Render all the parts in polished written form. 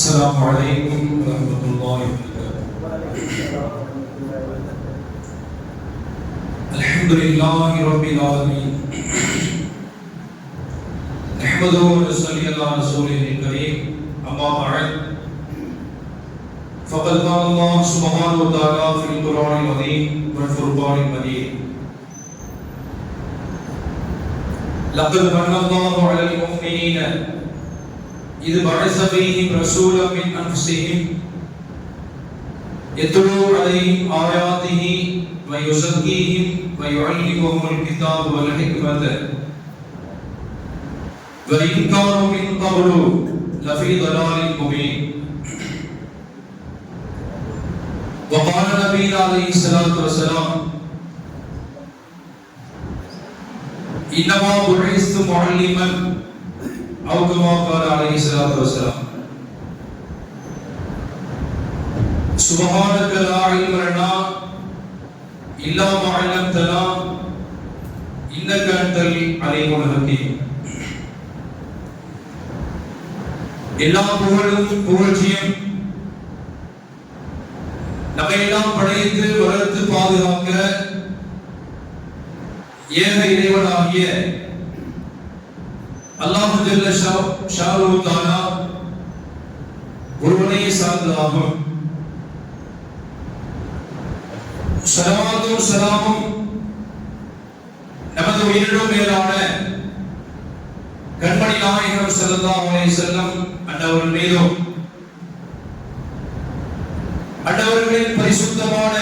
السلام عليكم ورحمة الله وبركاته. الحمد لله رب العالمين. نحمده ونصلي على رسوله الكريم. أما بعد فقد قال الله سبحانه وتعالى في القرآن العظيم والفرقان المجيد: لقد من الله على المؤمنين إذ بعث فيهم رسولا من أنفسهم يتلو عليهم آياته ويزكيهم ويعلمهم الكتاب والحكمة وإن كانوا من قبل لفي ضلال مبين. وقال النبي عليه الصلاة والسلام: إنما بعثت معلما أو كما قال عليه الصلاة والسلام. سبحانك لا علم لنا إلا ما علمتنا إنك أنت العليم الحكيم. எல்லா புகழ்ச்சியும் நம்மையெல்லாம் படைத்து வளர்த்து பாதுகாக்க ஏக இறைவனாகிய அல்லாஹ் ஜல்ல ஷானஹு தஆலா ஒருவனே சார்ந்ததாகும். ஸலவாத்தும் ஸலாமும் நமது உயிரினும் மேலான கண்மணி நாயகம் ஸல்லல்லாஹு அலைஹி வஸல்லம் அன்னவர்கள் மீதும் அன்னவர்களின் பரிசுத்தமான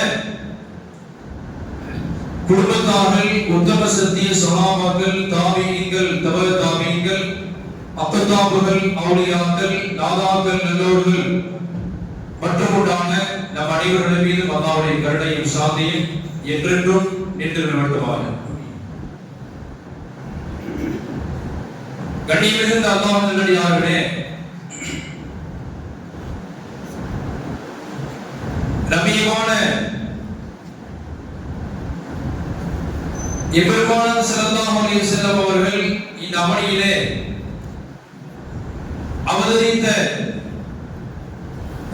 குடும்பத்தார்கள், உத்தம சத்திய சஹாபாக்கள், தாபீன்கள், தபஅ தாபீன்கள், அக்தாபுகள், அவுலியாக்கள், நாதாக்கள், நல்லோர்கள் மற்றும் உண்டான நம் அனைவருடைய மீது அல்லாஹ்வுடைய கருணையும் சாந்தியும் என்றென்றும் நின்று நிலவட்டுமாக. கண்ணியமிகுந்த அல்லாஹ் நல்லடியார்களே, நபியான எபெருமானார் ஸல்லல்லாஹு அலைஹி வஸல்லம் அவர்கள் இந்த அமளியிலே அவதரித்த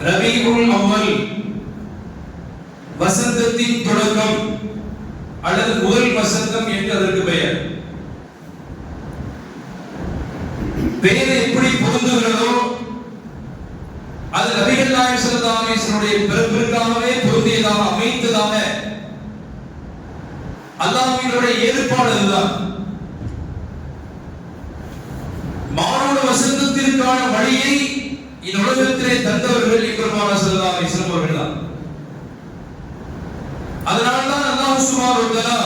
ரபீஉல் அவ்வல் வசந்தத்தின் தொடக்கம் அல்லது முதல் வசந்தம் என்று அதற்கு பெயர். பெயர் எப்படி பொருந்துகிறதோ அது நபிகள் நாயகம் ஸல்லல்லாஹு அலைஹி வஸல்லம் பிறப்பிற்காகவே பொருந்தியதாக அமைந்ததாக அல்லாஹ்வினுடைய ஏற்பாடு அதுதான். மானுட வசந்தத்திற்கான வழியை இந்த உலகத்திலே தந்தவர்கள் எம்பெருமானார் ஸல்லல்லாஹு அலைஹி வஸல்லம் அவர்கள் தான். அதனால்தான் அல்லாஹ் சுப்ஹானஹு வ தஆலா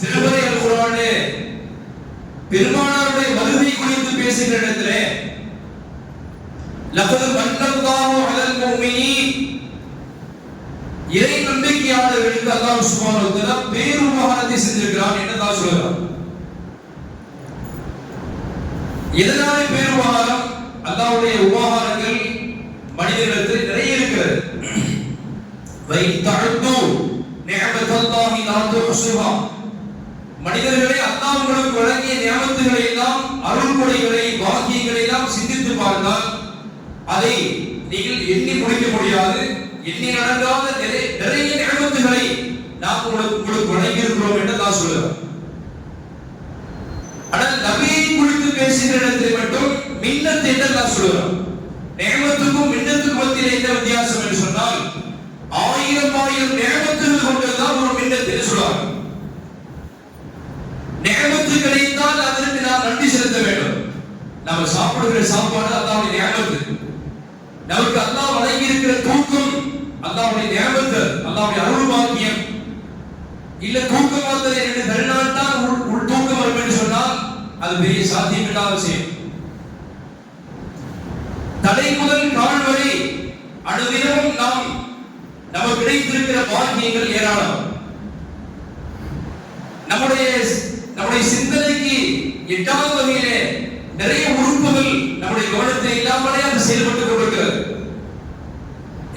திருமறை அல் குர்ஆனிலே பெருமானாருடைய வருகை குறித்து பேசுகிற இடத்திலே லகத் மன்னல்லாஹு அலல் முஃமினீன், இறை நம்பிக்கையாளர்களுக்கு அல்லாஹ் சுப்ஹானஹு வ தஆலா பேருபகாரத்தை செஞ்சிருக்கிறான் என்று தான் சொல்றார். எதனால பேருபகாரம்? அல்லாஹ்வுடைய உபகாரங்கள் மனிதர்களுக்கு நிறைய இருக்கிறது. வை தஅது நிஅமத்தல்லாஹி லா துஹ்ஸுஹா, மனிதர்களே அல்லாஹ் உங்களுக்கு வழங்கிய நியமத்துகளை எல்லாம், அருள் கொடைகளை, பாக்கியங்களை எல்லாம் சிந்தித்து பார்த்தால் அதை நீங்கள் எண்ணி முடிக்க முடியாது. எண்ணி நடக்காத நிறைய நியமத்துகளை நாம் உங்களுக்கு வழங்கி இருக்கிறோம் என்று தான் சொல்லுவார். ஆனால் நபியை குறித்து பேசுகிற இடத்தில் மட்டும் மின்னத் என்று தான் சொல்லுவார். நியமத்துக்கும் மின்னத்துக்கும் மத்தியில் என்ன வித்தியாசம் என்று சொன்னால், ஆயிரம் ஆயிரம் நியமத்துகள் கொண்டதுதான் ஒரு மின்னத் என்று சொல்லுவார். நியமத்து கிடைத்தால் அதற்கு நாம் நன்றி செலுத்த வேண்டும். நம்ம சாப்பிடுகிற சாப்பாடு அல்லாஹ்வுடைய நியமத்து. நமக்கு அல்லாஹ் வழங்கி இருக்கிற தூக்கம் அல்லாஹ்வுடைய நியமத்து, அல்லாஹ்வுடைய அருள் பாக்கியம். இல்ல தூக்கம் வந்தது என்று தருணால் தான் உள் தூக்கம் வரும் என்று சொன்னால் அது பெரிய சாத்தியமில்லாத விஷயம். தலை முதல் கால் வரை அனுதினமும் நமக்கு கிடைத்திருக்கிற பாக்கியங்கள் ஏராளம். நம்முடைய சிந்தனைக்கு எட்டாத வகையிலே நிறைய உறுப்புகள் நம்முடைய கவனத்தை இல்லாமலே அது செயல்பட்டுக் கொண்டிருக்கிறது.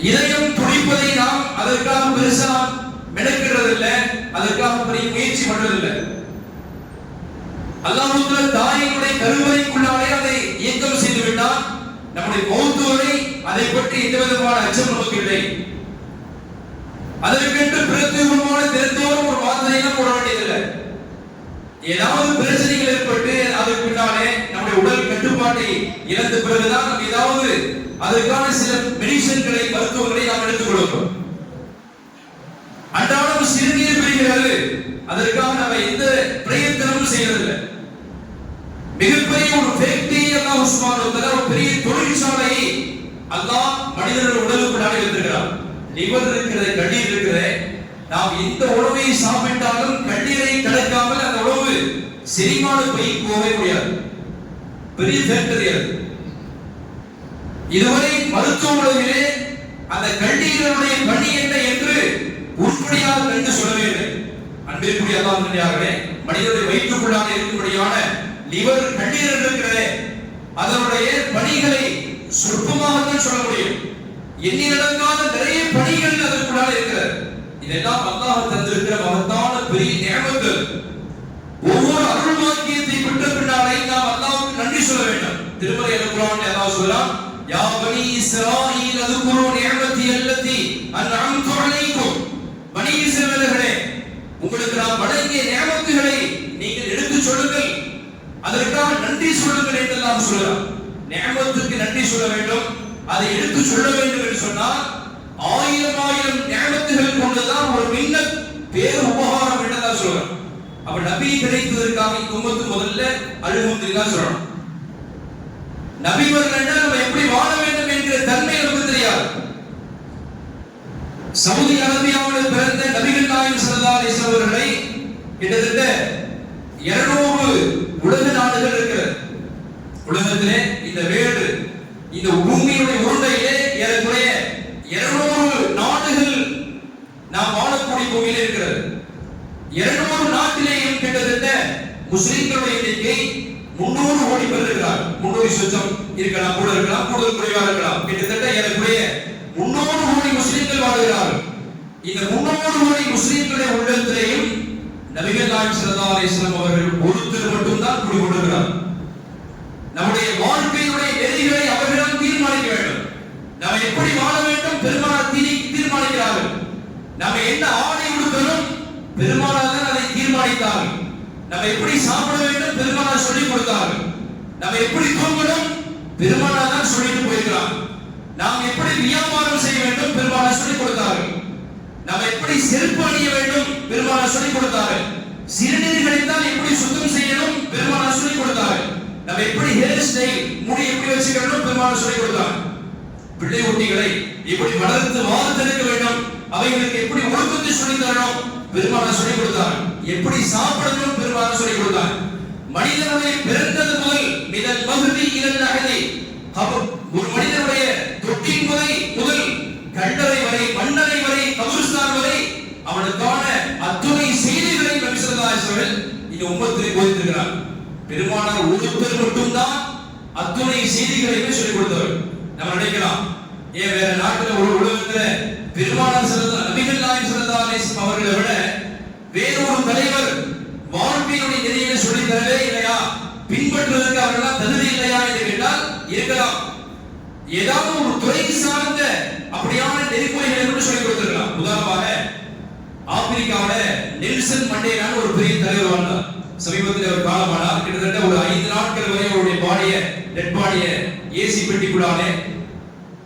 இதயம் துடிப்பதை நாம் அதற்காக பெருசா மெனக்கிடுறதில்லை, அதற்காக பெரிய முயற்சி பண்றதில்லை. அல்லாஹ் தாயினுடைய கருவறைக்குள்ளாலே அதை இயக்கம் செய்து விட்டால் நம்முடைய மௌத்து வரை அதை பற்றி எந்த விதமான அச்சம் நமக்கு இல்லை. அதற்கென்று பிரத்யேகமான தினத்தோறும் ஒரு மாத்திரையெல்லாம் போட வேண்டியதில்லை. ஏதாவது பிரச்சனைகள் ஏற்பட்டு அதுக்கு பின்னாலே நம்முடைய உடல் கட்டுப்பாட்டை இழந்த பிறகுதான் நம்ம ஏதாவது அதற்கான சில மெடிசன்களை மருத்துவங்களை நாம் எடுத்துக் கொள்கிறோம். அன்றாடம் சிறுநீர் பெறுகிறது, அதற்காக நம்ம எந்த பிரயத்தனமும் செய்யறதில்லை. மிகப்பெரிய ஒரு ஃபேக்டரி அல்லாஹ் சுப்ஹானஹு வ தஆலா ஒரு பெரிய தொழிற்சாலையை அல்லாஹ் மனிதனுடைய உடலுக்குள்ளாக வைத்திருக்கிறார். லிவர் இருக்கிறது, கல்லீரல் இருக்கிறது. நாம் எந்த உணவை சாப்பிட்டாலும் கல்லீரலை கடக்காமல் அந்த உணவு செரிமான பைக்கு போகவே முடியாது. பெரிய ஃபேக்டரி அது. இதுவரை மருத்துவ உலகிலே அந்த கல்லீரலுடைய பணி என்ன என்று உருப்படியாக கண்டு சொல்லவே இல்லை. அன்பிற்குரிய அல்லாஹ் நல்லடியார்களே, மனிதனுடைய வயிற்றுக்குள்ளாக இருக்கும்படியான லிவர் கல்லீரல் இருக்கிறது, அதனுடைய பணிகளை சொற்பமாகத்தான் சொல்ல முடியும். எண்ணிலடங்காத நிறைய பணிகள் அதற்குள்ளாக இருக்கிறது. இதெல்லாம் அல்லாஹ் தந்திருக்கிற மகத்தான பெரிய நியமங்கள். ஒவ்வொரு அருள் வாக்கியத்தை பெற்ற பின்னாலே நாம் அல்லாஹ்வுக்கு நன்றி சொல்ல வேண்டும். திருமறை அல்-குர்ஆனில் அல்லாஹ் சொல்றான், யா பனி இஸ்ராயீல் அذ்குரு நிஅமதி அல்லதி அன்அம்து அலைக்கும். பனி இஸ்ரவேலர்களே, உங்களுக்கு நான் வழங்கிய நியமத்துகளை நீங்கள் எடுத்து சொல்லுங்கள், அதற்காக நன்றி சொல்லுங்கள் என்று அல்லாஹ் சொல்றான். நியமத்துக்கு நன்றி சொல்ல வேண்டும், அதை எடுத்து சொல்ல வேண்டும் என்று சொன்னால் ஆயிரம் ஆயிரம் நியமத்துகள் கொண்டுதான் ஒரு மின்னல் பேர் உபகாரம் என்றுதான் சொல்றான். அப்ப நபி கிடைத்ததற்காக இந்த உம்மத்து முதல்ல அல்ஹம்துலில்லாஹ் சொல்லணும். நபிவர்கள் என்றால் நம்ம எப்படி வாழ வேண்டும் என்கிற தன்மை நமக்கு தெரியாது. சவுதி அரேபியாவில் பிறந்த நபிகள் நாயகம் ஸல்லல்லாஹு அலைஹி வஸல்லம் அவர்களை கிட்டத்தட்ட 200 உலக நாடுகள் இருக்கிறது. உலகத்திலே இந்த வேடு இந்த பூமியுடைய உருண்டையிலே ஏறக்குறைய 200 நாடுகள் நாம் வாழக்கூடிய பூமியிலே இருக்கிறது. 200 நாட்டிலேயும் கிட்டத்தட்ட முஸ்லிம்களுடைய எண்ணிக்கை 300 கோடி பேர் இருக்கிறார். 300 சொச்சம் இருக்கலாம், கூட இருக்கலாம், கூடுதல் குறைவாக இருக்கலாம். கிட்டத்தட்ட ஏறக்குறைய 300 கோடி முஸ்லிம்கள் வாழ்கிறார்கள். இந்த 300 கோடி முஸ்லிம்களுடைய உள்ளத்திலேயும் நபிகள் நாயகம் ஸல்லல்லாஹு அலைஹி வஸல்லம் அவர்கள் ஒருத்தர் மட்டும்தான் குடிகொண்டிருக்கிறார். நம்முடைய வாழ்க்கையுடைய நெறிகளை அவர்களிடம் தீர்மானிக்க வேண்டும். நாம் எப்படி வாழ வேண்டும் பெருமானார் தீர்மானிக்கிறார்கள். நாம் என்ன ஆடை உடுத்தணும் பெருமானார் தான் அதை தீர்மானித்தார்கள். நம்ம எப்படி சாப்பிட வேண்டும் பெருமானார் சொல்லிக் கொடுத்தார்கள். நம்ம எப்படி தூங்கணும் பெருமானார் தான் சொல்லிட்டு போயிருக்கிறார். நாம் எப்படி வியாபாரம் செய்ய வேண்டும் பெருமானார் சொல்லிக் கொடுத்தார்கள். நாம் எப்படி செருப்பு அணிய வேண்டும் பெருமானார் சொல்லிக் கொடுத்தார்கள். சிறுநீர்களை தான் எப்படி சுத்தம் செய்யணும் பெருமானார் சொல்லிக் கொடுத்தார்கள். நம்ம எப்படி ஹேர் ஸ்டைல் முடி எப்படி வச்சுக்கணும் பெருமானார் சொல்லிக் கொடுத்தார்கள். பிள்ளை குட்டிகளை எப்படி வளர்த்து வார்த்தெடுக்க வேண்டும், அவைகளுக்கு எப்படி ஒழுக்கத்தை சொல்லித் தரணும் பெருமானார் சொல்லிக் கொடுத்தார்கள். எப்படி சாப்பிடணும் பெருமானார் சொல்லிக் கொடுத்தார்கள். மனிதனுடைய பிறந்தது முதல் மிதல் மஹ்தி இலல் லஹதி, ஒரு மனிதனுடைய தொட்டின் முதல் கல்லறை வரை, மண்ணறை வரை, கபர்ஸ்தான் வரை அவனுக்கான அத்துணை செய்திகளை நபி ஸல்லல்லாஹு அலைஹி வஸல்லம் இந்த உம்மத்திலே போதித்திருக்கிறார். பெருமானார் ஒருத்தர் மட்டும்தான் அத்துணை செய்திகளையும் சொல்லிக் கொடுத்தவர். நம்ம நினைக்கலாம், ஏன் வேற நாட்டுல ஒரு உலகத்துல பெருமானார் நபிகள் நாயகம் ஸல்லல்லாஹு அலைஹி வஸல்லம் அவர்களை விட வேறொரு தலைவர் வாழ்க்கையுடைய நெறியை சொல்லித் தரவே இல்லையா, பின்பற்றுவதற்கு அவர்களால் தகுதி இல்லையா என்று கேட்டால் இருக்கலாம். ஏதாவது ஒரு துறை சார்ந்த அப்படியான நெறிமுறைகளை கூட சொல்லிக் கொடுத்திருக்கலாம். உதாரணமாக ஆப்பிரிக்காவில நெல்சன் மண்டேலான்னு ஒரு பெரிய தலைவர் வாழ்ந்தார். சமீபத்தில் அவர் காலமானார். கிட்டத்தட்ட ஒரு 5 நாட்கள் வரை அவருடைய டெட் பாடியை ஏசி பெட்டிக்குள்ளாலே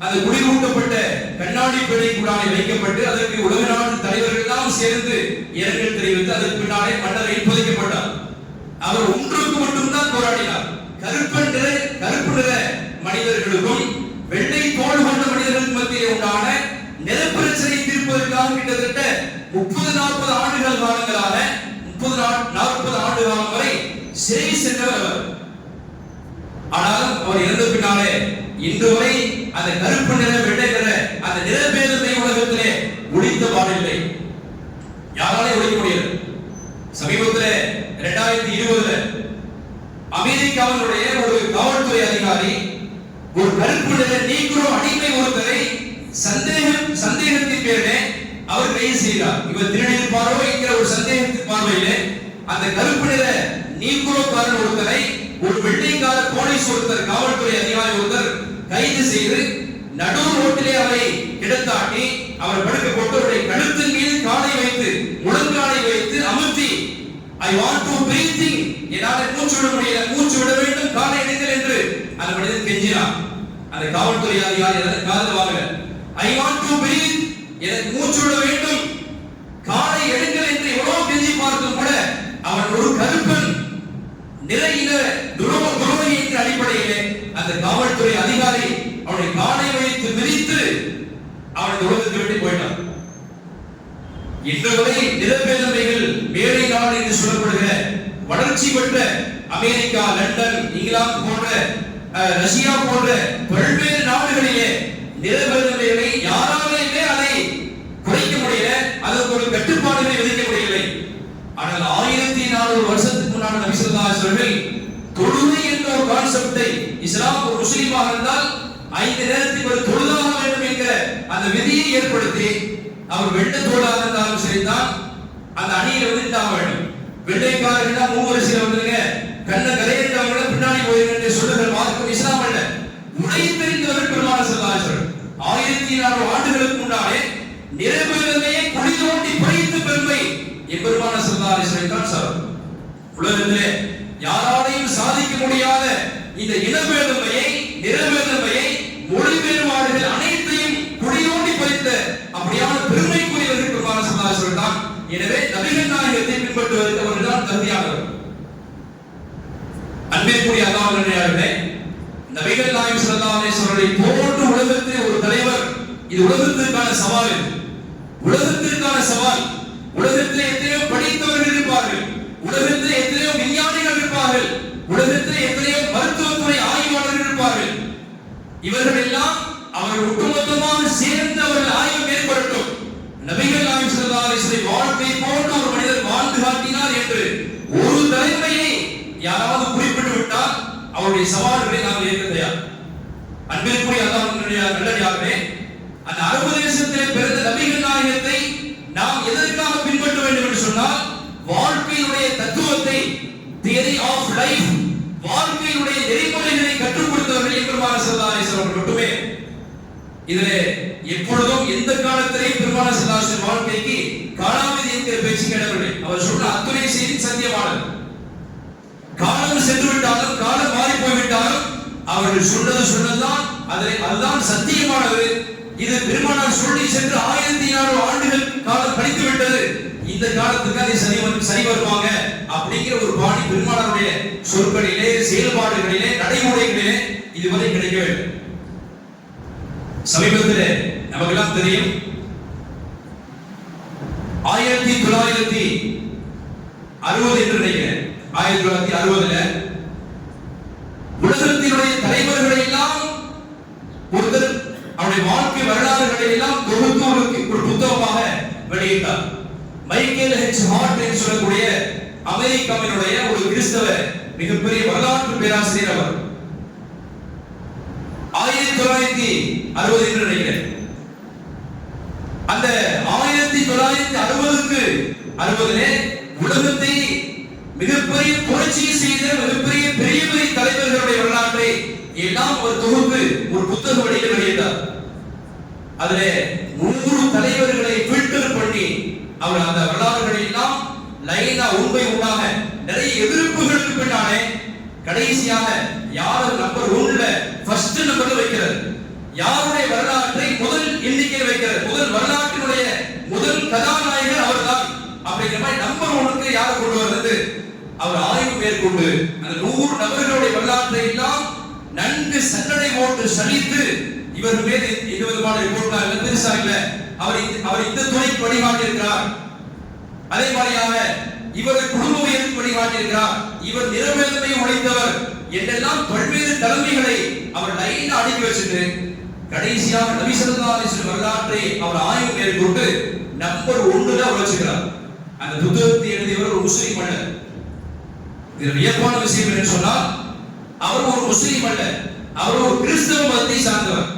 அது குளிரூட்டப்பட்ட கண்ணாடி பெட்டிக்குள்ளாலே வைக்கப்பட்டு அதற்கு உலக நாட்டு தலைவர்கள் எல்லாம் சேர்ந்து இரங்கல் தெரிவித்து அதற்கு பின்னாலே மன்னரையில் புதைக்கப்பட்டார். அவர் ஒன்றுக்கு மட்டும்தான் போராடினார். கருப்பு நிற மனிதர்களுக்கும் வெள்ளை தோல் கொண்ட மனிதர்களுக்கு மத்தியிலே உண்டான நிலப்பிரச்சனை தீர்ப்பதற்காக கிட்டத்தட்ட 30-40 ஆண்டுகள் காலங்களாக 30-40 ஆண்டு காலம் வரை சிறை சென்றவர் அவர். ஆனாலும் அவர் இறந்த பின்னாலே இன்று வரை அந்த கருப்பு நிற வெள்ளை நிற அந்த நிறபேதத்தை உலகத்திலே ஒழித்த பாடில்லை. யாராலே ஒழிக்க முடியாது? சமீபத்தில் 2020 அமெரிக்காவினுடைய ஒரு காவல்துறை அதிகாரி ஒரு கருப்பு நிற நீக்ரோ அடிமை ஒருத்தரை சந்தேகத்தின் பேரிலே அவர் கைது செய்தார். இவர் திருடியிருப்பாரோ என்கிற ஒரு சந்தேகத்தின் பார்வையிலே அந்த கருப்பு நிற நீக்ரோக்காரன் ஒருத்தரை ஒரு வெள்ளைக்கார போலீஸ் ஒருத்தர் காவல்துறை அதிகாரி ஒருத்தர் கைது செய்து நடு ரோட்டிலே அவரை கிடத்தாட்டி அவர் படுக்க போட்டு அவருடைய கழுத்தின் மீது காலை வைத்து முழங்காலை வைத்து அமர்த்தி ஐ வாண்ட் டு பிரீத்திங், என்னால் மூச்சு விட முடியல, மூச்சு விட வேண்டும், காலை எடுங்கள் என்று அந்த மனிதன் கெஞ்சினான். அந்த காவல்துறை அதிகாரி அதற்கு காதுல வாங்கல. ஐ வாண்ட் டு பிரீத், எனக்கு மூச்சு விட வேண்டும், காலை எடுங்கள் என்று எவ்வளவு கெஞ்சி பார்த்தும் கூட அவன் ஒரு கருப்பன் நிறையில துரோகி என்ற அடிப்படையிலே அந்த காவல்துறை அதிகாரி அவனை காலை வைத்து மிதித்து அவனை உலகத்தை விட்டு போயிட்டான். இன்று வரை நிலப்பேதமைகள் மேலை நாடு என்று சொல்லப்படுகிற வளர்ச்சி பெற்ற அமெரிக்கா, லண்டன், இங்கிலாந்து போன்ற ரஷ்யா போன்ற பல்வேறு நாடுகளிலே நிலப்பேதமைகளை யாராலுமே அதை குறைக்க முடியல, அதற்கு ஒரு கட்டுப்பாடுகளை விதிக்க முடியவில்லை. ஆனால் 1400 வருஷத்துக்கு முன்னாடி நபி ஸல்லல்லாஹு அலைஹி வஸல்லம் தொழுகை என்ற ஒரு கான்செப்டை, இஸ்லாம் ஒரு முஸ்லிமாக இருந்தால் 5 நேரத்துக்கு ஒரு தொழுதாக வேண்டும் என்கிற அந்த விதியை ஏற்படுத்தி அவர் வெள்ளை தோளாக இருந்தாலும் சரிதான் அந்த அணியில வந்துட்டாக வேண்டும். வெள்ளைக்காரர்கள் மூவரிசையில் வந்துருங்க, கண்ணை கரையிட்டவங்கள பின்னாடி போயிருங்க என்று சொல்லுகிற மார்க்கம் இஸ்லாம் அல்ல. உடை தெரிந்தவர்கள் பெருமானார் ஸல்லல்லாஹு அலைஹி வஸல்லம் 1400 ஆண்டுகளுக்கு முன்னாலே நிரபேதமையை குழி தோண்டி பறித்து பெருமை பெருமானார் ஸல்லல்லாஹு அலைஹி வஸல்லம் தான் சார். உலகத்திலே யாராலையும் சாதிக்க முடியாத இந்த இனபேதமையை, நிரபேதமையை, மொழி வேறுபாடுகள் அனைத்தையும் குடியோண்டி பறித்த அப்படியான பெருமைக்குரியவர்கள் பெருமானார் ஸல்லல்லாஹு அலைஹி வஸல்லம் தான். எனவே நபிகள் நாயகத்தை பின்பற்றுவதற்கு அவர்கள் தான் தகுதியானவர். அன்பிற்குரிய அல்லாஹ்வின் நல்லடியார்களே, நபிகள் நாயகம் ஸல்லல்லாஹு அலைஹி வஸல்லம் போன்ற உலகத்தில் ஒரு தலைவர், இது உலகத்திற்கான சவால், உலகத்திற்கான சவால். உலகத்தில் எத்தனையோ படித்தவர்கள் இருப்பார்கள், உலகத்தில் எத்தனையோ விஞ்ஞானிகள் இருப்பார்கள், உலகத்தில் எத்தனையோ மருத்துவத்துறை ஆய்வாளர்கள் இருப்பார்கள். இவர்கள் எல்லாம் அவர்கள் ஒட்டுமொத்தமாக சேர்ந்து அவர்கள் ஆய்வு மேற்கொள்ளட்டும். நபிகள் நாயகம் ஸல்லல்லாஹு அலைஹி வஸல்லம் வாழ்க்கை போன்ற ஒரு மனிதர் வாழ்ந்து காட்டினார் என்று ஒரு தலைமையை யாராவது குறிப்பிட்டு விட்டால் அவருடைய சவால்களை நாம் ஏற்க தயார். அன்பிற்குரிய அல்லாஹ்வுடைய நல்லடியார்களே, அந்த அரபு தேசத்திலே பிறந்த நபிகள் நாயகத்தை நாம் எதற்காக பின்பற்ற வேண்டும் என்று சொன்னால், வாழ்க்கையுடைய தத்துவத்தை, தியரி ஆஃப் லைஃப், வாழ்க்கையுடைய நெறிமுறைகளை கற்றுக் கொடுத்தவர்கள் பெருமானார் ஸல்லல்லாஹு அலைஹி வஸல்லம் மட்டுமே. இதிலே எப்பொழுதும் எந்த காலத்திலேயும் பெருமானார் ஸல்லல்லாஹு அலைஹி வஸல்லம் வாழ்க்கைக்கு காலாவதி என்கிற பேச்சு கேட்கவில்லை. அவர் சொன்ன அத்துணை செய்தி சத்தியமானது. காலம் சென்று விட்டாலும், காலம் மாறி போய்விட்டாலும் அவர்கள் சொன்னதுதான் அதுதான் சத்தியமானது. இது பெருமானார் சொல்லி சென்று 1400 ஆண்டுகள் காலம் கழித்து விட்டது, இந்த காலத்துக்கு அதை சரி வருவாங்க அப்படிங்கிற ஒரு பாணி பெருமானாருடைய சொற்களிலே, செயல்பாடுகளிலே, நடைமுறைகளிலே இதுவரை கிடைக்கவில்லை. சமீபத்திலே நமக்கெல்லாம் தெரியும், 1960 என்று நினைக்கிறேன், 1960 உலகத்தினுடைய தலைவர்களை எல்லாம் ஒருத்தர் அவருடைய வாழ்க்கை வரலாறுகளை எல்லாம் தொகுத்து ஒரு புத்தகமாக வெளியிட்டார். மைக்கேல் ஹெச் ஹார்ட் என்று சொல்லக்கூடிய அமெரிக்காவினுடைய ஒரு கிறிஸ்தவ மிகப்பெரிய வரலாற்று பேராசிரியர். அவர் 1960 என்று நினைக்கிறேன். அந்த 1960 உலகத்தை மிகப்பெரிய புரட்சியை செய்த மிகப்பெரிய பெரிய தலைவர்களுடைய வரலாற்றை எல்லாம் ஒரு தொகுப்பு, ஒரு புத்தக வடிவில் வெளியிட்டார். அதிலே 100 தலைவர்களை ஃபில்டர் பண்ணி அவர் அந்த வரலாறுகளை எல்லாம் லைனா உண்மை உண்டாக நிறைய எதிர்ப்புகளுக்கு பின்னாலே கடைசியாக யார் நம்பர் 1ல ஃபர்ஸ்ட் நம்பர்ல வைக்கிறார், யாருடைய வரலாற்றை முதல் எண்ணிக்கையில் வைக்கிறார், முதல் வரலாற்றினுடைய முதல் கதாநாயகர் அவர்தான் அப்படிங்கிற மாதிரி நம்பர் 1க்கு யாரை கொண்டு வருது அவர் ஆய்வு மேற்கொண்டு அந்த 100 நபர்களுடைய வரலாற்றை எல்லாம் நன்கு சன்னடை போட்டு சலித்து இவர் மீது இது விதமான ரிப்போர்ட்லாம் இல்ல, பெருசா இல்ல, அவர் இந்த துறைக்கு வழிகாட்டியிருக்கிறார். அதே மாதிரியாக இவர் குடும்பவியலுக்கு வழிகாட்டியிருக்கிறார், இவர் நிரபேதமையை உழைத்தவர் என்றெல்லாம் பல்வேறு தலைமைகளை அவர் லைனா அடுக்கி வச்சுட்டு கடைசியாக நபி ஸல்லல்லாஹு அலைஹி வஸல்லம் வரலாற்றை அவர் ஆய்வு மேற்கொண்டு நம்பர் 1ல வச்சுக்கிறார். அந்த புத்தகத்தை எழுதியவர் ஒரு முஸ்லிம் அல்ல. இது வியப்பான விஷயம் என்று சொன்னால், அவர் ஒரு முஸ்லிம் அல்ல, அவர் ஒரு கிறிஸ்தவ மதத்தை சார்ந்தவர்.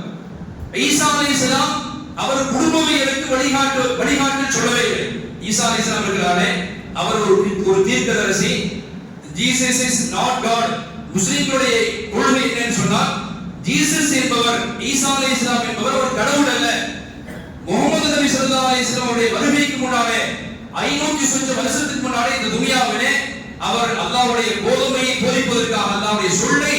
ஈசா அலைஹிஸ்ஸலாம் அவர் குடும்பவியலுக்கு வழிகாட்ட சொல்லவே இல்லை. ஈசா அலைஹிஸ்ஸலாம் இருக்கிறாரே, அவர் ஒரு தீர்க்கதரிசி. Jesus is not God. முஸ்லிம்களுடைய கொள்கை என்னன்னு சொன்னால், ஜீசஸ் என்பவர், ஈசா அலைஹிஸ்ஸலாம் என்பவர் ஒரு கடவுள் அல்ல. முஹம்மது நபி ஸல்லல்லாஹு அலைஹி வஸல்லம் அவருடைய வருகைக்கு முன்னாலே 500 சொச்ச வருஷத்துக்கு முன்னாலே இந்த துனியாவிலே அவர் அல்லாஹ்வுடைய போதமையை போதிப்பதற்காக, அல்லாஹ்வுடைய சொல்லை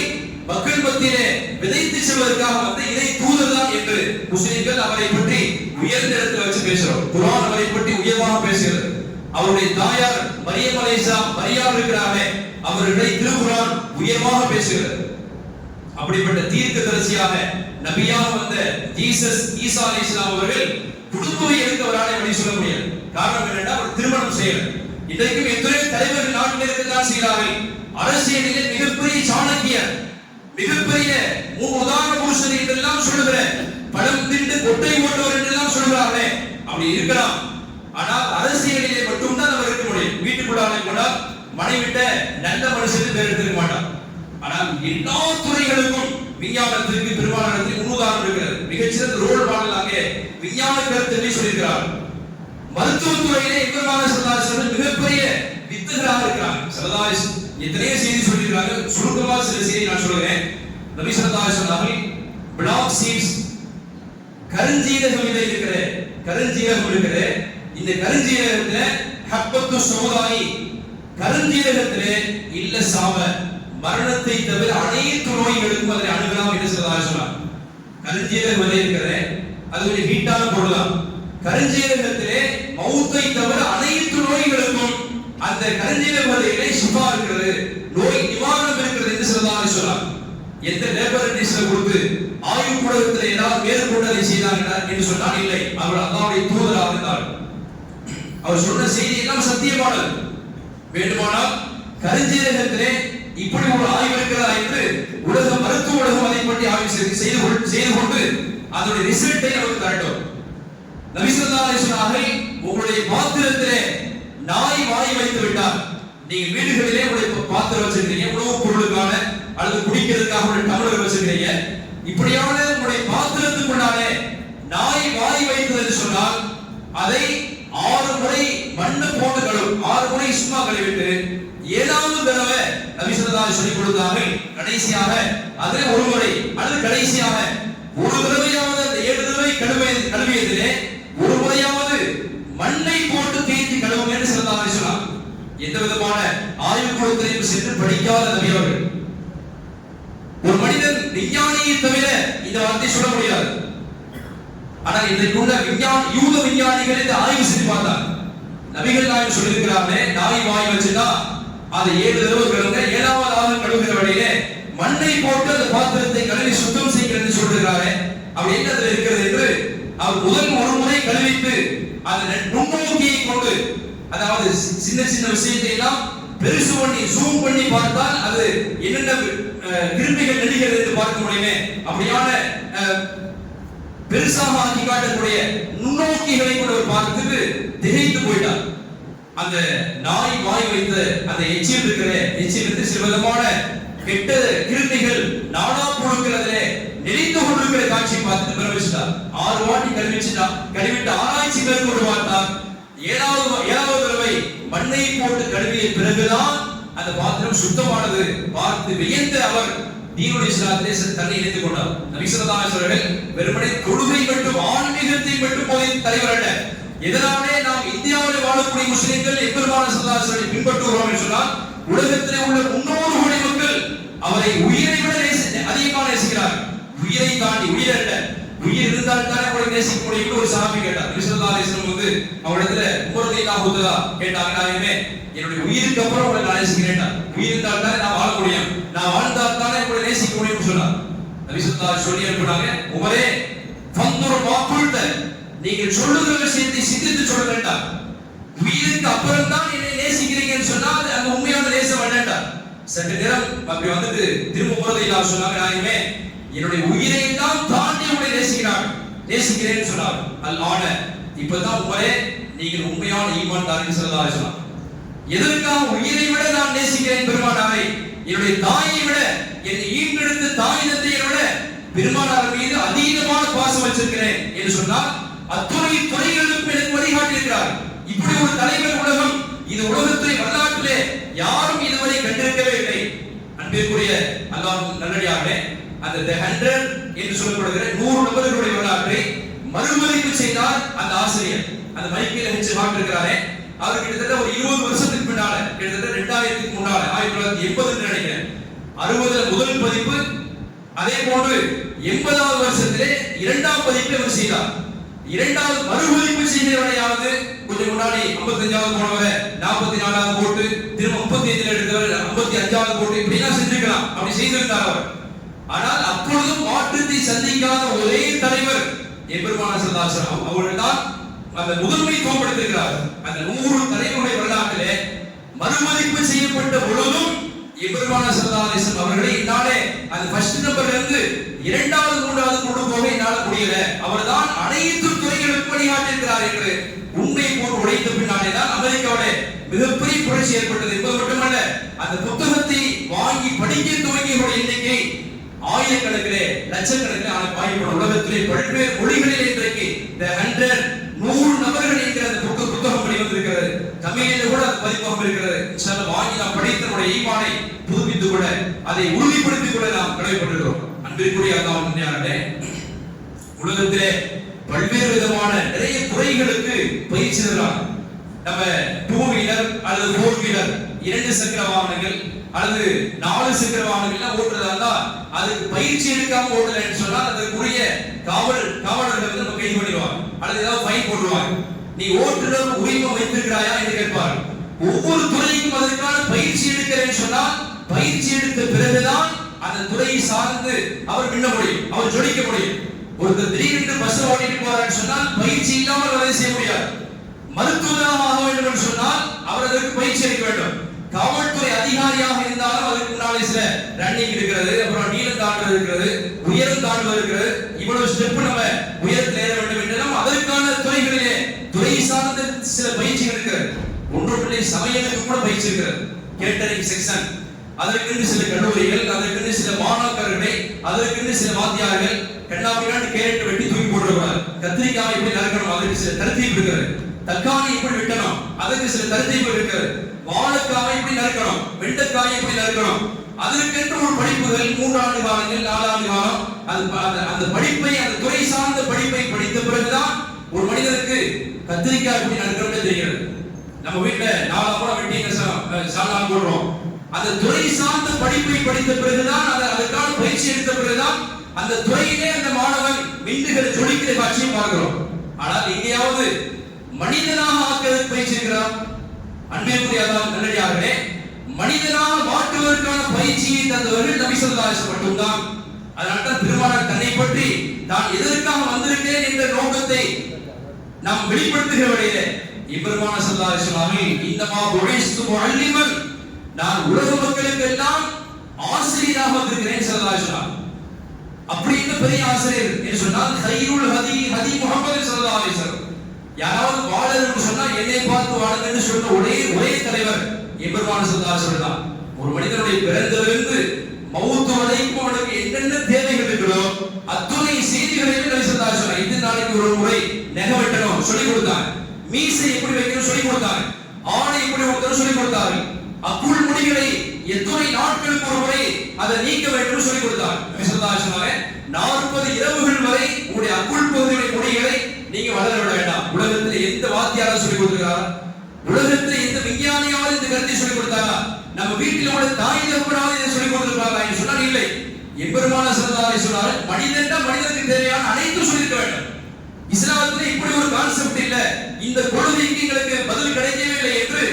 மக்கள் மத்தியிலே விதைத்து செல்வதற்காக வந்த இறை தூதர் தான் என்று முஸ்லிம்கள் அவரை பற்றி உயர்ந்த இடத்துல வச்சு பேசுறோம். குர்ஆன் அவரை பற்றி உயர்வாக பேசுகிறது. அவருடைய தாயார் மரியம் அலைஹிஸ்ஸலாம், மரியாம் இருக்கிறாரே, அவர்களை திருக்குர்ஆன் உயர்வாக பேசுகிறது. அப்படிப்பட்ட தீர்க்கதரிசியாக நபியாக வந்த ஜீசஸ் ஈசா அலைஹிஸ்ஸலாம் அவர்கள் குடும்பத்தை எடுத்தவராலே வழி சொல்ல முடியாது. காரணம் என்னன்னா அவர் திருமணம் செய்யல. இன்றைக்கும் எத்தனையோ தலைவர்கள் நாட்டில் இருக்கத்தான் செய்கிறார்கள். அரசியலிலே மிகப்பெரிய சாணக்கியர், மிகப்பெரிய உதாரண புருஷர் என்றெல்லாம் சொல்லுகிற, படம் திண்டு கொட்டை ஓட்டுவர் என்றெல்லாம் சொல்கிறார்களே, அப்படி இருக்கலாம். ஆனால் அரசியலிலே மட்டும்தான் அவர் இருக்க முடியும். வீட்டுக்குள்ளாலே கூட மனைவிட்ட நல்ல மனுஷன் பேர் எடுத்துக்க மாட்டார். ஆனால் எல்லா துறைகளுக்கும் விஞ்ஞானத்திற்கு பெரும்பாலானத்தில் முன்னுதாரணம் இருக்கிறது. மிகச்சிறந்த ரோல் மாடல் அங்கே விஞ்ஞான கருத்தை சொல்லியிருக்கிறார். மருத்துவத்துறையிலே எம்பெருமானார் ஸல்லல்லாஹு அலைஹி வஸல்லம் மிகப்பெரிய வித்தகராக இருக்கிறார். ஸல்லல்லாஹு அலைஹி வஸல்லம் எத்தனையோ செய்தி சொல்லியிருக்காங்க. சுருக்கமா சில செய்தி நான் சொல்கிறேன். நபி ஸல்லல்லாஹு அலைஹி வஸல்லம் பிளாக் சீட்ஸ், கருஞ்சீரகம் இருக்கிற, கருஞ்சீரகம் இருக்கிற, இந்த கருஞ்சீரகத்துல ஹப்பத்து சௌதாயி, கருஞ்சீரகத்திலே இல்ல சாவ, மரணத்தை தவிர அனைத்து நோய்களுக்கும் அதை அணுகலாம் என்று சொன்னார். கருஞ்சீரகம் இருக்கிற அது ஒரு ஹீட்டான பொருள் தான். கருஞ்சீரகத்திலே மௌத்தை தவிர அனைத்து நோய்களுக்கும் அந்த கருஞ்சீரகத்திலே ஷிஃபா இருக்கிறது, நோய் நிவாரணம் இருக்கிறது என்று சொன்னார். எந்த லேபரட்டரிஸ்ல கொடுத்து ஆய்வு கூடத்தில் ஏதாவது மேற்கொண்டு அதை செய்தார்கள் என்று சொன்னால் இல்லை, அவர் அல்லாஹ்வுடைய தூதராக இருந்தார். அவர் சொன்ன செய்தி எல்லாம் சத்தியமானது. வேண்டுமானால் கருஞ்சீரகத்திலே இப்படி ஒரு ஆய்வு இருக்கிறதா என்று உலக மருத்துவ உலகம் அதை பற்றி ஆய்வு செய்து கொண்டு அதனுடைய ரிசல்ட்டை நமக்கு தரட்டும். நபி ஸல்லல்லாஹு அலைஹி வஸல்லம் உங்களுடைய பாத்திரத்திலே நாய் வாய் வைத்து விட்டார். நீங்க வீடுகளிலே உங்களுடைய பாத்திரம் வச்சிருக்கீங்க, உணவுப் பொருளுக்கான அல்லது குடிக்கிறதுக்காக ஒரு டம்ளர் வச்சிருக்கீங்க. இப்படியான உங்களுடைய பாத்திரத்துக்குள்ளாலே நாய் வாய் வைத்தது என்று சொன்னால் அதை 6 முறை மண்ணு போட்டு கழுவும். 6 முறை சும்மா கழுவிட்டு 7வது தடவை நபி ஸல்லல்லாஹு அலைஹி சொல்லிக் கொடுத்தார்கள். கடைசியாக அதிலே ஒரு முறை அல்லது கடைசியாக ஒரு தடவையாவது அந்த 7 தடவை கழுவியதிலே ஒரு முறையாவது மண்ணை போட்டு தேய்த்து கழுவும் என்று ஸல்லல்லாஹு அலைஹி வஸல்லம் எந்த விதமான ஆய்வுக்கூடத்திலையும் சென்று படிக்காத நபி அவர்கள். ஒரு மனிதன் விஞ்ஞானியை தவிர இந்த வார்த்தை சொல்ல முடியாது. ஆனால் இன்றைக்கு உள்ள யூத விஞ்ஞானிகள் இந்த ஆய்வு செஞ்சு பார்த்தார். நபிகள் நாயகம் சொல்லியிருக்கிறார்களே, நாய் வாய் வச்சுட்டா அதை 7 தடவை கழுவுங்க, 7வது கழுவுகிற வழியிலே மண்ணை போட்டு அந்த பாத்திரத்தை கழுவி சுத்தம் செய்கிறது சொல்றாரு. அப்படி என்னது இருக்கிறது என்று அவர் முதல் ஒரு முறை கழுவித்து அந்த நுண்ணோக்கியை கொண்டு, அதாவது சின்ன சின்ன விஷயத்தை எல்லாம் பெருசு பண்ணி ஜூம் பண்ணி பார்த்தால் அது என்னென்ன கிருமிகள் நெடுகிறது என்று பார்க்க முடியுமே, அப்படியான பெருசாக ஆக்கி காட்டக்கூடிய நுண்ணோக்கிகளை கூட ஒரு பார்த்துட்டு திகைத்து போயிட்டார். அந்த நாய் வாய் வைத்த அந்த எச்சில் இருக்கிற எச்சிலிருந்து சில விதமான கெட்ட கிருமிகள் நானா புழுக்கிறதுல நெளிந்து கொண்டிருக்கிற காட்சி பார்த்து பிரமிச்சிட்டார். 6 வாட்டி கழுவிட்டு ஆராய்ச்சி மேற்கொண்டு பார்த்தார். 7வது தடவை மண்ணை போட்டு கழுவிய பிறகுதான் அந்த பாத்திரம் சுத்தமானது. பார்த்து வியந்த அவர் தீனுல் இஸ்லாத்திலே தன்னை இணைத்துக் கொண்டார். நபி ஸல்லல்லாஹு அலைஹி வஸல்லம் வெறுமனே தொழுகை மட்டும் ஆன்மீகத்தை மட்டும் போதித்த தலைவர் அல்ல. இதனாலே நாம் இந்தியாவில் வாழக்கூடிய முஸ்லிம்கள் எம்பெருமானார் ஸல்லல்லாஹு அலைஹி வஸல்லம் பின்பற்றுகிறோம் என்று சொன்னால் உலகத்திலே உள்ள 300 கோடி மக்கள் அவரை உயிரை விட அதிகமாக நேசிக்கிறார். உயிரை தாண்டி, உயிர் அல்ல, உயிர் இருந்தால் தானே அவரை நேசிக்க முடியும். ஒரு சஹாபி கேட்டார். நபி ஸல்லல்லாஹு அலைஹி வஸல்லம் வந்து அவரிடத்துல கேட்டாங்க, நாயகமே என்னுடைய உயிருக்கு அப்புறம் உங்களை நான் நேசிக்கிறேன். உயிர் இருந்தால் தானே நான் வாழ முடியும், நான் வாழ்ந்தால் தானே உங்களை நேசிக்க முடியும்னு சொன்னார். நபி ஸல்லல்லாஹு அலைஹி வஸல்லம் சொல்லி அனுப்பினாங்க, உமரே ஃபந்துரு மா குல்த, நீங்கள் சொல்லுகிற விஷயத்தை சிந்தித்து சொல்ல வேண்டாம். உயிருக்கு அப்புறம் தான் என்னை நேசிக்கிறீங்கன்னு சொன்னால் அந்த உண்மையான நேசம் வேண்டாம். சற்று நேரம் அப்படி வந்துட்டு திரும்ப முறதையில்லாம் சொன்னாங்க, நாயகமே என்னுடைய உயிரை தான் தாண்டி உங்களை நேசிக்கிறேன்னு சொன்னார். அல் ஆன இப்பதான் உமரே நீங்கள் உண்மையான ஈமான் தாரின்னு ஸல்லல்லாஹு அலைஹி வஸல்லம். எதற்காக உயிரை விட நான் நேசிக்கிறேன் பெருமானாரை, என்னுடைய தாயை விட, என்னை ஈன்றெடுத்த தாய் தந்தையை விட பெருமானார் மீது அதீதமான பாசம் வச்சிருக்கிறேன் என்று சொன்னால் அத்துணை துறைகளுக்கும் எனக்கு வழிகாட்டி இருக்கிறார். இப்படி ஒரு தலைவர் உலகம், இந்த உலகத்தை வரலாற்றிலே யாரும் இதுவரை கண்டிருக்கவே இல்லை. அன்பிற்குரிய அல்லாஹ் நல்லடியார்களே, அந்த 100 என்று சொல்லப்படுகிற 100 நபர்களுடைய வரலாற்றை மறுமதிப்பு செய்தார் அந்த ஆசிரியர். அந்த மைக்கேல் ஹெச் ஹார்ட் இருக்கிறாரே, அவர் கிட்டத்தட்ட ஒரு 20 வருஷத்துக்கு முன்னால, கிட்டத்தட்ட 2000க்கு முன்னால 1980 நினைக்கிறேன், 60ல முதல் பதிப்பு, அதே போன்று 80வது வருஷத்திலே இரண்டாம் பதிப்பை அவர் செய்தார். இரண்டாவது மறுபதிப்பு செய்தவரையாவது கொஞ்சம் முன்னாடி 55வது போனவரை 44வது போட்டு, திரும்ப 35ல எடுத்தவர் 55வது போட்டு, இப்படிலாம் செஞ்சிருக்கலாம். அப்படி செய்திருந்தார் அவர். ஆனால் அப்பொழுதும் மாற்றத்தை சந்திக்காத ஒரே தலைவர் எம்பெருமானார் ஸல்லல்லாஹு அலைஹி வஸல்லம் அவர்கள் தான் அந்த முதன்மைத்துவம் படுத்திருக்கிறார். அந்த 100 தலைமுறை வரலாற்றிலே மறுமதிப்பு செய்யப்பட்ட பொழுதும் எம்பெருமானார் ஸல்லல்லாஹு அலைஹி வஸல்லம் அவர்களை என்னாலே அந்த ஃபர்ஸ்ட் நம்பர்ல இருந்து இரண்டாவது மூன்றாவது கொண்டு போக என்னால முடியல. அவர்தான் அனைத்து துறைகளுக்கும் பணியாற்றிருக்கிறார் என்று உண்மை போட்டு உடைத்த பின்னாலே தான் அமெரிக்காவுடைய மிகப்பெரிய புரட்சி ஏற்பட்டது என்பது மட்டுமல்ல, அந்த புத்தகத்தை வாங்கி படிக்க துவங்கியவருடைய எண்ணிக்கை ஆயிரக்கணக்கிலே லட்சக்கணக்கிலே பாய்ப்படும். உலகத்திலே பல்வேறு மொழிகளில் இன்றைக்கு 100 நபர்கள் என்கிற அந்த புத்தகம் வெளிவந்திருக்கிறது. தமிழிலே கூட அது பதிப்பாக இருக்கிறது. இன்ஷாஅல்லாஹ் வாங்கி நாம் படித்தனுடைய ஈமானை புதுப்பித்துக் கொள்ள, அதை உறுதிப்படுத்திக் கொள்ள நாம் கடமைப்பட்டிருக்கிறோம். அன்பிற்குரிய அல்லாஹ்வின் உலகத்திலே பல்வேறு விதமான நிறைய துறைகளுக்கு பயிற்சி தருகிறார். நம்ம 2 வீலர் அல்லது 4 வீலர் 2 சக்கர வாகனங்கள் அல்லது 4 சக்கர வாகனங்கள் ஓட்டுறதா இருந்தா அதுக்கு பயிற்சி எடுக்காம ஓட்டலன்னு சொன்னா அதுக்குரிய காவலர்கள் நம்ம கைது பண்ணிடுவாங்க அல்லது ஏதாவது ஃபைன் போட்டுருவாங்க. நீ ஓட்டுநர் உரிமை வைத்திருக்கிறாயா என்று கேட்பார். ஒவ்வொரு துறைக்கும் அதற்கான பயிற்சி எடுக்கிறேன்னு சொன்னால் பயிற்சி எடுத்த பிறகுதான் அந்த துறையை சார்ந்து அவர் விண்ண முடியும், அவர் ஜொலிக்க முடியும். ஒருத்தர் திடீரென்று பஸ் ஓட்டிட்டு போறான்னு சொன்னால் பயிற்சி இல்லாமல் வேலை செய்ய முடியாது. மருத்துவராக ஆக வேண்டும் என்று சொன்னால் அவர் அதற்கு பயிற்சி எடுக்க வேண்டும். காவல்துறை அதிகாரியாக இருந்தாலும் அதுக்கு முன்னாலே சில ரன்னிங் இருக்கிறது, அப்புறம் நீளம் தாண்டுவது இருக்கிறது, உயரம் தாண்டுவது இருக்கிறது. இவ்வளவு ஸ்டெப் நம்ம உயரத்தில் ஏற வேண்டும் என்றாலும் அதற்கான துறைகளிலே துறை சார்ந்த சில பயிற்சிகள் இருக்கிறது. ஒன்றுமில்லை, சமையலுக்கு கூட பயிற்சி இருக்கிறது, கேட்டரிங் செக்ஷன். அதற்கென்று சில கல்லூரிகள், அதற்கென்று சில மாணாக்கர்களை, அதற்கென்று சில வாத்தியார்கள். கண்ணாபின்னாடி கேரட் வெட்டி தூக்கி போடக்கூடாது, கத்திரிக்காய் எப்படி நறுக்கணும் அதற்கு சில தரத்தீப்பு இருக்கிறது, தக்காளி எப்படி வெட்டணும் அதற்கு சில தரத்தீப்பு இருக்கிறது, வாழைக்காய் எப்படி நறுக்கணும், வெண்டைக்காய் எப்படி நறுக்கணும், அதற்கென்று ஒரு படிப்புகள் 3 ஆண்டு காலங்கள் 4 ஆண்டு காலம். அந்த படிப்பை, அந்த துறை சார்ந்த படிப்பை படித்த பிறகுதான் ஒரு மனிதனுக்கு கத்திரிக்காய் எப்படி நறுக்கணும்னு தெரிகிறது. நம்ம வீட்டுல 4 கூட வெட்டி சாலா போடுறோம். அந்த துறை சார்ந்த படிப்பை படித்த பிறகுதான், அதற்கான பயிற்சி எடுத்த பிறகுதான் அந்த துறையிலே அந்த மாணவன் மின்னுகளை ஜொலிக்கிற காட்சியை பார்க்கிறோம். ஆனால் எங்கேயாவது மனிதனாக ஆக்குவதற்கு பயிற்சி இருக்கிறார். அன்பிற்குரிய நல்லடியார்களே, மனிதனாக மாற்றுவதற்கான பயிற்சியை தந்தவர்கள் நபி ஸல்லல்லாஹு அலைஹி வஸல்லம் மட்டும்தான். அதனால்தான் பெருமானார் தன்னை பற்றி தான் எதற்காக வந்திருக்கிறேன் என்ற நோக்கத்தை நாம் வெளிப்படுத்துகிற வழியிலே பெருமானார் ஸல்லல்லாஹு அலைஹி வஸல்லம் இன்னமா புஇஸ்து முஅல்லிமன், நான் உலக மக்களுக்கு எல்லாம் ஆசிரியராக வந்திருக்கிறேன் ஸல்லல்லாஹு அலைஹி வஸல்லம். அப்படி என்ன பெரிய ஆசிரியர் என்று சொன்னால் கைருல் ஹதி முஹம்மது ஸல்லல்லாஹு அலைஹி வஸல்லம். யாராவது வாழணும்னு சொன்னா என்னை பார்த்து வாழுங்கன்னு சொன்ன ஒரே தலைவர் எம்பெருமானார் ஸல்லல்லாஹு அலைஹி வஸல்லம். ஒரு மனிதனுடைய பிறந்ததிலிருந்து மவுத் வரைக்கும் அவனுக்கு என்னென்ன தேவைகள் இருக்கிறோ அத்துணை செய்திகளையும் நபி ஸல்லல்லாஹு அலைஹி வஸல்லம் இந்த நாளைக்கு ஒரு முறை நகம் வெட்டணும் சொல்லி கொடுத்தாங்க, மீசை எப்படி வைக்கணும் சொல்லி கொடுத்தாங்க, ஆடை எப்படி வைக்கணும் சொல்லி கொடுத்தாங்க, அக்குள் முடிகளை எத்தனை நாட்களுக்கு ஒரு முறை அதை நீக்க வேண்டும் சொல்லி கொடுத்தார். நபி ஸல்லல்லாஹு அலைஹி வஸல்லம் 40 இரவுகள் வரை உங்களுடைய அக்குள் பகுதியுடைய முடிகளை நீங்க வளர விட வேண்டாம். உலகத்தில் எந்த வாத்தியாரா சொல்லி கொடுத்திருக்காரா? உலகத்தில் எந்த விஞ்ஞானியாவது இந்த கருத்தை சொல்லி கொடுத்தாரா? நம்ம வீட்டில் உள்ள தாய் தகப்பனாவது இதை சொல்லி கொடுத்திருக்காரா என்று சொன்னால் இல்லை. எம்பெருமானார் ஸல்லல்லாஹு அலைஹி வஸல்லம் மனிதனுக்கு தேவையான அனைத்தும் சொல்லியிருக்க வேண்டும். இஸ்லாமிலே இப்படி ஒரு கான்செப்ட் இல்ல, இந்த கொள்கைக்கு எங்களுக்கு பதில் கிடைக்கவே இல்லை என்று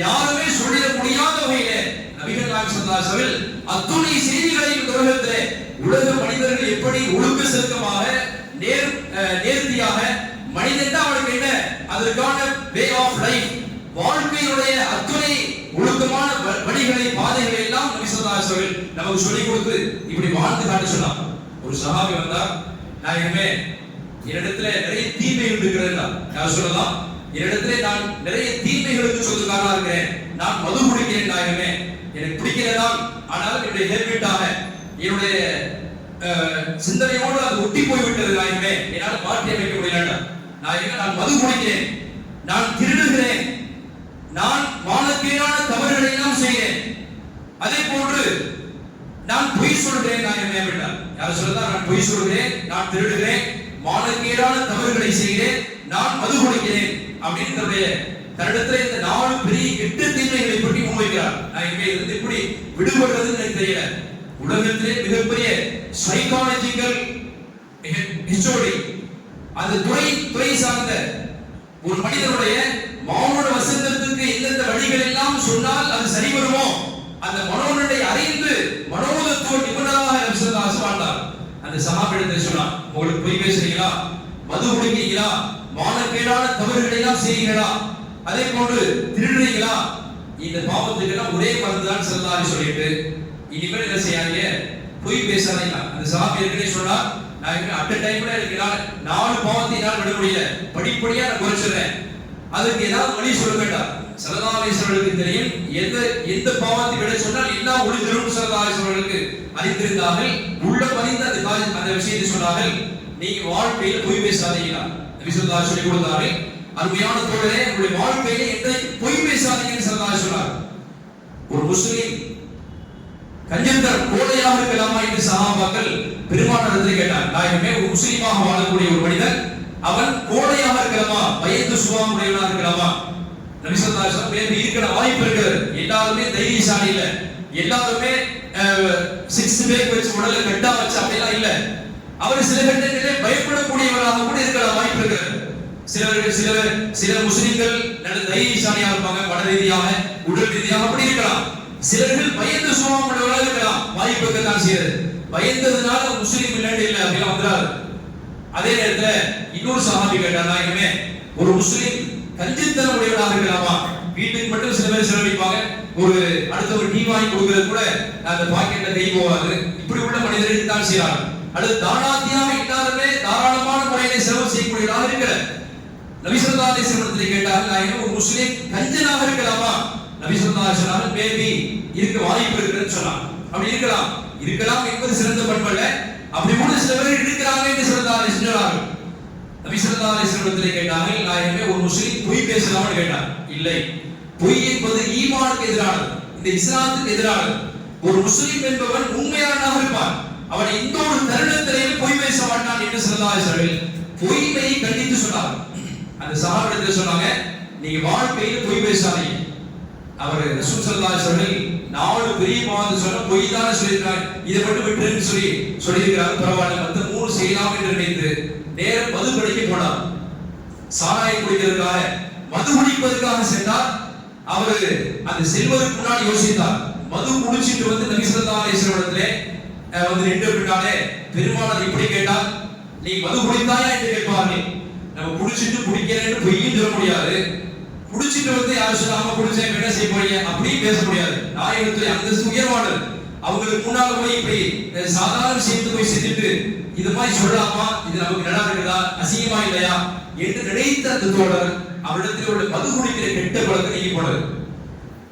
யாருமே சொல்லிட முடியாத வகையிலே நபிகள் நாயகம் ஸல்லல்லாஹு அலைஹி வஸல்லம் அத்துணை செய்திகளையும் உலகத்திலே உலக மனிதர்கள் எப்படி ஒழுங்கு செலுத்தமாக நேர்த்தியாக மனிதன் அவனுக்கு என்ன அதற்கான வே ஆஃப் லைஃப், வாழ்க்கையுடைய அத்துணை ஒழுக்கமான வழிகளை பாதைகளை எல்லாம் நபி ஸல்லல்லாஹு அலைஹி வஸல்லம் நமக்கு சொல்லிக் கொடுத்து இப்படி வாழ்ந்து காட்ட சொன்னார். ஒரு சஹாபி வந்தா, நாயகமே என்னிடத்துல நிறைய தீமைகள் இருக்கிறது, யார் சொல்லலாம், என்னிடத்துல நான் நிறைய தீமைகளுக்கு சொந்தக்காரனா இருக்கிறேன், நான் மது குடிக்கிறேன் நாயகமே, எனக்கு பிடிக்கிறதான், ஆனால் என்னுடைய ஹேபிட்டாக என்னுடைய சிந்தனையோடு அது ஒட்டி போய்விட்டது நாயகமே, என்னால் மாற்றி அமைக்க முடியல நாயகமே, நான் மது குடிக்கிறேன், நான் திருடுகிறேன், நான் மானக்கேடான தவறுகளை எல்லாம் செய்கிறேன், அதே போன்று நான் பொய் சொல்கிறேன் நாயகமே அப்படின்றார். யார் சொல்றதா? நான் பொய் சொல்கிறேன், நான் திருடுகிறேன், மானக்கேடான தவறுகளை செய்கிறேன், நான் மது குடிக்கிறேன் அப்படின்னு தன்னிடத்துல இந்த 4 பெரிய 8 தீமைகளை பற்றி முன்வைக்கிறார். நாயகமே இருந்து எப்படி விடுபடுறதுன்னு எனக்கு தெரியல. உலகத்திலே மிகப்பெரிய சைக்காலஜிக்கல் ஹிஸ்டரி அந்த துறை சார்ந்த ஒரு மனிதனுடைய மௌன வசந்தத்துக்கு எந்தெந்த வழிகள் எல்லாம் சொன்னால் அது சரி வருமோ அந்த மனோநிலை அறிந்து மனோதத்துவ நிபுணராக வாழ்ந்தார். அந்த சஹாபியிடத்தை சொன்னார், உங்களுக்கு பொய் பேசுறீங்களா, மது குடிக்கிறீங்களா, மானக்கேடான தவறுகளை எல்லாம் செய்கிறீங்களா, அதே போன்று திருடுறீங்களா, இந்த பாவத்துக்கு எல்லாம் ஒரே மருந்துதான் சொல்லலாம்னு சொல்லிட்டு இனிமேல் என்ன செய்யாதீங்க, பொய் பேசாதீங்க. அந்த சஹாபி ஏற்கனவே சொன்னார், நான் அட் டைம்ல எனக்கு 4 பாவத்தை என்னால் விட முடியல, படிப்படியா நான் குறைச்சிடுறேன், அதுக்கு ஏதாவது வழி சொல்ல வேண்டாம். ஸல்லல்லாஹு அலைஹி வஸல்லம் தெரியும் எந்த பாவத்தை விட சொன்னால் எல்லாம் ஒளிந்திரும். ஸல்லல்லாஹு அலைஹி வஸல்லம் அறிந்திருந்தார்கள், உள்ள பதிந்த அந்த விஷயத்தை சொன்னார்கள், நீங்க வாழ்க்கையில பொய் பேசாதீங்க. நபி ஸல்லல்லாஹு அலைஹி சொல்லி கொடுத்தார்கள், அருமையான தோழரே உங்களுடைய வாழ்க்கையில எந்த பொய் பேசாதீங்கன்னு ஸல்லல்லாஹு அலைஹி சொன்னார். ஒரு முஸ்லிம் கஞ்சத்தனம் கோடையாக இருக்கலாமா என்று சஹாபாக்கள் பெருமானாரிடத்தில் கேட்டார். நாயகமே ஒரு முஸ்லிமாக வாழக்கூடிய ஒரு மனிதன் அவன் கோடையாக இருக்கலாமா, பயந்து சுபாவமுடையவனாக இருக்கலாமா? நபி ஸல்லல்லாஹு அலைஹி வஸல்லம் இருக்கிற வாய்ப்பு இருக்கிறது. எல்லாருமே தைரியசாலி இல்ல, எல்லாருமே 6 பேக் வச்சு உடலை கட்டா வச்சு அப்படிலாம் இல்ல. அவர் சில கட்டத்திலே பயப்படக்கூடியவராக கூட இருக்க வாய்ப்பு இருக்கிறது. சில முஸ்லிம்கள் நல்ல தைரியசாலியாக இருப்பாங்க, மன ரீதியாக உடல் ரீதியாக அப்படி இருக்கலாம். சிலர்கள் பயந்து சுபாவமுடையவராக இருக்கலாம், வாய்ப்புக்கு தான் செய்யறது. பயந்ததுனால முஸ்லிம் இல்லைன்னு இல்லை அப்படிலாம் வந்துடாது. அதே நேரத்துல இன்னொரு சஹாபி கேட்டார், நாயகமே ஒரு முஸ்லிம் கஞ்சத்தனம் உடையவனாக இருக்கலாமா? வீட்டுக்கு மட்டும் சில பேர் செலவழிப்பாங்க, ஒரு அடுத்த ஒரு டீ வாங்கி கொடுக்கிறது கூட அந்த பாக்கெட்ல கை போகாது. இப்படி உள்ள மனிதர்கள் தான் செய்யறாங்க. அடுத்து தானாத்தியாக இல்லாதவே தாராளமான முறையிலே செலவு செய்யக்கூடியவராக இருக்கிற நபி ஸல்லல்லாஹு அலைஹி வஸல்லம் கேட்டால், நாயகமே ஒரு முஸ்லிம் கஞ்சனாக இருக்கலாமா? நபி ஸல்லல்லாஹு அலைஹி வஸல்லம் மேபி இருக்க வாய்ப்பு இருக்குன்னு சொன்னாங்க. அப்படி இருக்கலாம் என்பது சிறந்த பண்பல்ல, அப்படி கூட சில பேர் இருக்கிறாங்க என்று ஸல்லல்லாஹு அலைஹி வஸல்லம் சொன்னார்கள். நபி ஸல்லல்லாஹு அலைஹி வஸல்லம் கேட்டார்கள், நாயகமே ஒரு முஸ்லிம் பொய் பேசலாம்னு கேட்டார். இல்லை, பொய் என்பது ஈமானுக்கு எதிரானது, இந்த இஸ்லாத்துக்கு எதிரானது. ஒரு முஸ்லிம் என்பவன் உண்மையானவனாக இருப்பான், அவன் எந்த ஒரு தருணத்திலேயும் பொய் பேச மாட்டான் என்று ஸல்லல்லாஹு அலைஹி வஸல்லம் பொய்மையை கண்டித்து சொன்னார். அந்த சஹாபிகள் சொன்னாங்க, நீங்க வாழ்க்கையில பொய் பேசாதீங்க. அவர் ரசூல் ஸல்லல்லாஹு அலைஹி வஸல்லம் 4 பெரிய பாவத்தை சொன்ன பொய் தானே சொல்லியிருக்காங்க, இதை மட்டும் விட்டுருன்னு சொல்லியிருக்கிறார். பரவாயில்ல, மற்ற 3 செய்யலாம் என்று நினைத்து நேரம் மது கடைக்கு போனார். சாராயம் குடிக்கிறதுக்காக, மது குடிப்பதற்காக சென்றார். அவர் அந்த செல்வதற்கு முன்னாடி யோசித்தார். மது குடிச்சிட்டு வந்து நபி ஸல்லல்லாஹு அலைஹி வஸல்லம் வந்து நின்று விட்டாலே பெருமானார் இப்படி கேட்டால், நீ மது குடித்தாயா என்று கேட்பார்கள். நம்ம குடிச்சிட்டு குடிக்கிறேன்னு பொய்யும் சொல்ல முடியாது, குடிச்சிட்டு வந்து யாரும் சொல்லாம குடிச்சேன் என்ன செய்ய போறீங்க அப்படியும் பேச முடியாது. நாயகத்துடைய அந்தஸ்து உயர்வானது. அவங்களுக்கு முன்னால போய் இப்படி சாதாரண விஷயத்தை போய் செஞ்சுட்டு இது மாதிரி சொல்லலாமா, இது நமக்கு நல்லா இருக்குதா, அசிங்கமா இல்லையா என்று நினைத்த அந்த தோழர் அவரிடத்தில் உள்ள மது குடிக்கிற கெட்ட பழக்கம் நீங்கி போனது.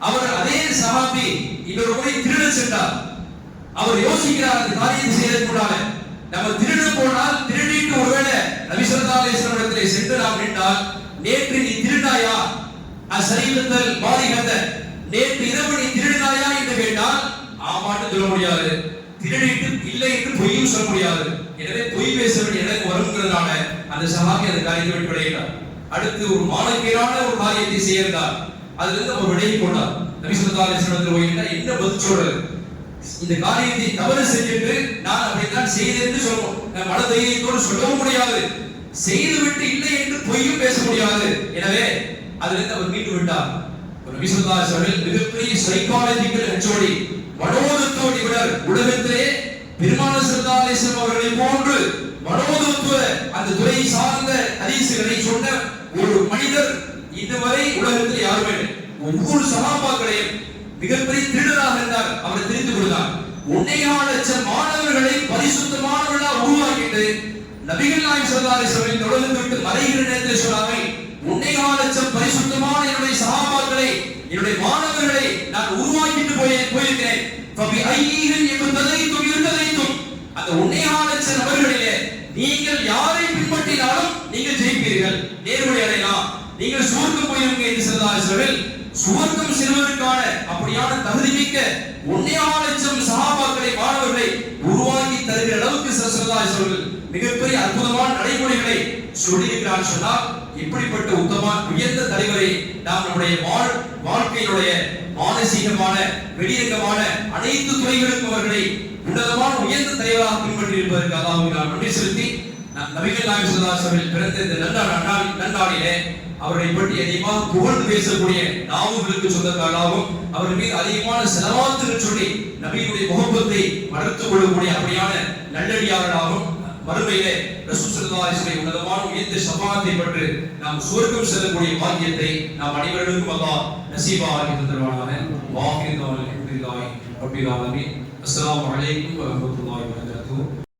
அவர் அதே சஹாபி இன்னொரு முறை திருட சென்றார். அவர் யோசிக்கிறார், அந்த காரியத்தை செய்யக்கூடாது, நம்ம திருட போனால் திருடிட்டு ஒருவேளை நபி ஸல்லல்லாஹு அலைஹி வஸல்லம் இடத்திலே சென்று நாம் நின்றால், நேற்று நீ திருடாயா அசரீபத்தல் பாரிகத, நேற்று இரவு நீ திருடினாயா என்று கேட்டால் ஆமான்னு சொல்ல முடியாது, திருடிட்டு இல்லை என்று பொய்யும் சொல்ல முடியாது. எனவே பொய் பேச வேண்டிய எனக்கு வருங்கிறதுனால அந்த சஹாபி அந்த காரியத்தை விட்டு விலகினார். அடுத்து ஒரு மானக்கேடான ஒரு காரியத்தை செய்யறார், அதுல இருந்து அவர் விலகி கொண்டார். நபி ஸல்லல்லாஹு அலைஹி வஸல்லம் என்ன பதில் சொல்றது? இந்த காரியத்தை தவறு செஞ்சுட்டு நான் அப்படித்தான் செய்தேன்னு சொல்லணும், மன தைரியத்தோடு சொல்லவும் முடியாது, செய்துவிட்டு இல்லை என்று பொய்யும் பேச முடியாது. எனவே அதிலிருந்து அவர் மீண்டு விட்டார். நபி ஸல்லல்லாஹு அலைஹி வஸல்லம் மிகப்பெரிய சைக்காலஜிக்கல் ஹெச்ஓடி, மனோதத்துவ நிபுணர். உலகத்திலே பெருமானார் ஸல்லல்லாஹு அலைஹி வஸல்லம் அவர்களை போன்று மனோதத்துவ அந்த துறையை சார்ந்த ஹதீஸ்களை சொன்ன ஒரு மனிதர் இதுவரை உலகத்தில் யாருமே இல்லை. ஒவ்வொரு சஹாபாக்களையும் மிகப்பெரிய திருடராக இருந்தார், அவரை தெரிந்து கொண்டார். 1.4 லட்சம் மாணவர்களை பரிசுத்தமானவர்களாக உருவாக்கிட்டு நபிகள் நாயகம் ஸல்லல்லாஹு அலைஹி வஸல்லம் இந்த உலகத்தை விட்டு மறைகிற நேரத்தில் சொன்னாங்க, 1.4 லட்சம் பரிசுத்தமான என்னுடைய சஹாபாக்களை, என்னுடைய மாணவர்களை நான் உருவாக்கிட்டு போயிருக்கிறேன். ஃபபி ஐயிஹிம் யக்ததைத்தும் யுர்ததைத்தும், அந்த 1.4 லட்சம் நபர்களிலே நீங்கள் யாரை பின்பற்றினாலும் நீங்கள் ஜெயிப்பீர்கள், நேர்வழி அடையலாம், நீங்கள் சுவர்க்கம் போயிருங்க என்று ஸல்லல்லாஹு அலைஹி வஸல்லம் சுவர்க்கம் செல்வதற்கான அப்படியான தகுதிமிக்க 1.5 லட்சம் சஹாபாக்களை மாணவர்களை உருவாக்கி தருகிற அளவுக்கு ஸல்லல்லாஹு அலைஹி வஸல்லம் மிகப்பெரிய அற்புதமான நடைமுறைகளை சொல்லியிருக்கிறார் சொன்னால் இப்படிப்பட்ட உயர்ந்த தலைவரை நாம் நம்முடைய வாழ்க்கையினுடைய மானசீகமான வெளியங்கமான அனைத்து துறைகளுக்கும் அவர்களை உன்னதமான உயர்ந்த தலைவராக பின்பற்றி இருப்பதற்கு அல்லாஹ்வுக்கு நாம் நன்றி செலுத்தி நபிகள் நாயகம் ஸல்லல்லாஹு அலைஹி வஸல்லம் பிறந்த இந்த நன்னாளிலே அவரை பற்றி அதிகமாக புகழ்ந்து பேசக்கூடிய நாவுகளுக்கு சொந்தக்காரராகவும் அவர் மீது அதிகமான செலவாத்துகள் சொல்லி நபியுடைய முகப்பத்தை வளர்த்துக் கொள்ளக்கூடிய அப்படியான நல்லடியார்களாகவும் மறுமையிலே ரசூல் ஸல்லல்லாஹு அலைஹி வஸல்லம் உன்னதமான உயர்ந்த ஷஃபாஅத்தை பெற்று நாம் சுவர்க்கம் செல்லக்கூடிய பாக்கியத்தை நாம் அனைவருக்கும் அல்லாஹ் நசீபாக்கி தருவானாக. வாஹிர் தஅவா அல்ஹம்துலில்லாஹி ரப்பில் ஆலமீன். அஸ்ஸலாமு அலைக்கும் வரஹ்மத்துல்லாஹி வபரகாத்துஹு.